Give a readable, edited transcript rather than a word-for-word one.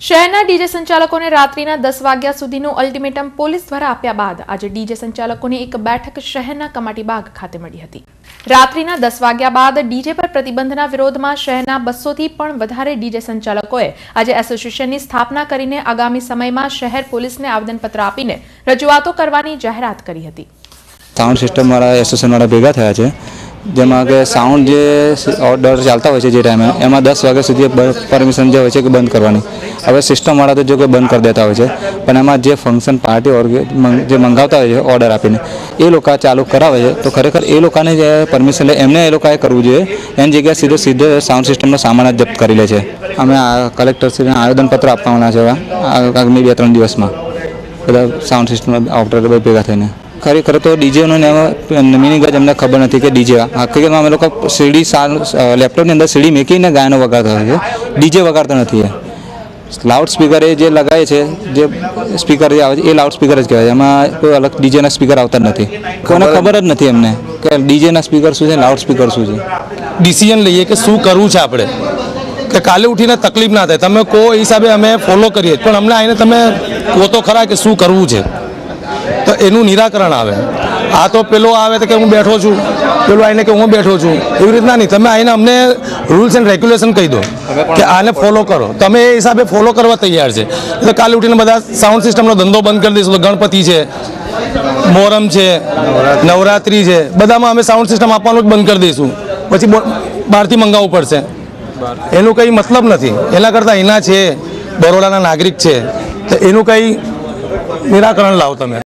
શહેરના ડીજે સંચાલકોને રાત્રિના 10 વાગ્યા સુધીનું અલ્ટિમેટમ પોલીસ દ્વારા આપ્યા બાદ આજે ડીજે સંચાલકોની એક બેઠક શહેરના કમાટીબાગ ખાતે મળી હતી। રાત્રિના 10 વાગ્યા બાદ ડીજે પર પ્રતિબંધના વિરોધમાં શહેરના 200 થી પણ વધારે ડીજે સંચાલકોએ આજે એસોસિએશનની સ્થાપના કરીને આગામી સમયમાં શહેર પોલીસને આવેદનપત્ર આપીને રજૂઆતો કરવાની જાહેરાત કરી હતી। साउंड सिस्टम वाला एसोसिएशन वाला भेगा थया छे जेमां के साउंड जे ऑर्डर चालता होय छे जे टाइमे एमां 10 वाग्या सुधी परमिशन जे होय छे के बंद करवानी। हवे सिस्टम वाला तो जो के बंद कर देता होय छे पण एमां जे फंक्शन पार्टी और जे मंगावता होय छे ऑर्डर आपीने ए लोका चालू करावे छे तो खरेखर ए लोकाने जे परमिशन ले एमने ए लोकाए करवुं जोईए। एनी जग्याए सीधे साउंड सिस्टमनो सामान ज जप्त करी ले छे। अमे कलेक्टरश्रीने आवेदनपत्र आपवाना छे आगामी 2-3 दिवसमां बधा साउंड सिस्टम ऑपरेटर भेगा थईने। खरेखर तो डीजे मीनिंग ज अमने खबर नहीं कि डीजे हकीकत में अमे लोग सीडी लैपटॉप अंदर सीडी मेकीने गायनो वगाड़ता होय छे। डीजे वगाड़ता नहीं है। लाउड स्पीकर जे लगाए छे जे स्पीकर जे आवे छे ए लाउड स्पीकर ज कहेवाय। एमां कोई अलग डीजे ना स्पीकर आवता नहीं। कोने खबर ज नहीं एमने कि डीजे ना स्पीकर शुं छे लाउड स्पीकर शुं छे। डिसिजन लईए कि शुं करवुं छे आपणे कि काले उठीने तकलीफ ना थाय तमे को हिसाबे अमे फॉलो करीए पण अमने आईने तमे को तो खरा कि शुं करवुं छे तो एनु निराकरण आवे। आ तो पेलो आवे तो कि हूँ बैठो छूँ पेलो आईने कि हूँ बैठो छूँ एवी रीतना नहीं। तमे आईने अमने रूल्स एंड रेग्युलेशन कही दो कि आने फॉलो करो तमे ए हिसाबे फॉलो करवा तैयार छे। तो काले उठीने बधा साउंड सिस्टमनो धंधो बंद कर दईशुं तो गणपति छे मोहरम छे नवरात्रि छे बधामां अमे साउंड सिस्टम आपवानुं ज बंद कर दईशुं पछी बहारथी मंगावવું પડશે એનું કંઈ મતલબ નથી। એના કરતાં એના છે બરોડાના નાગરિક છે તો એનું કંઈ નિરાકરણ લાવો તમે।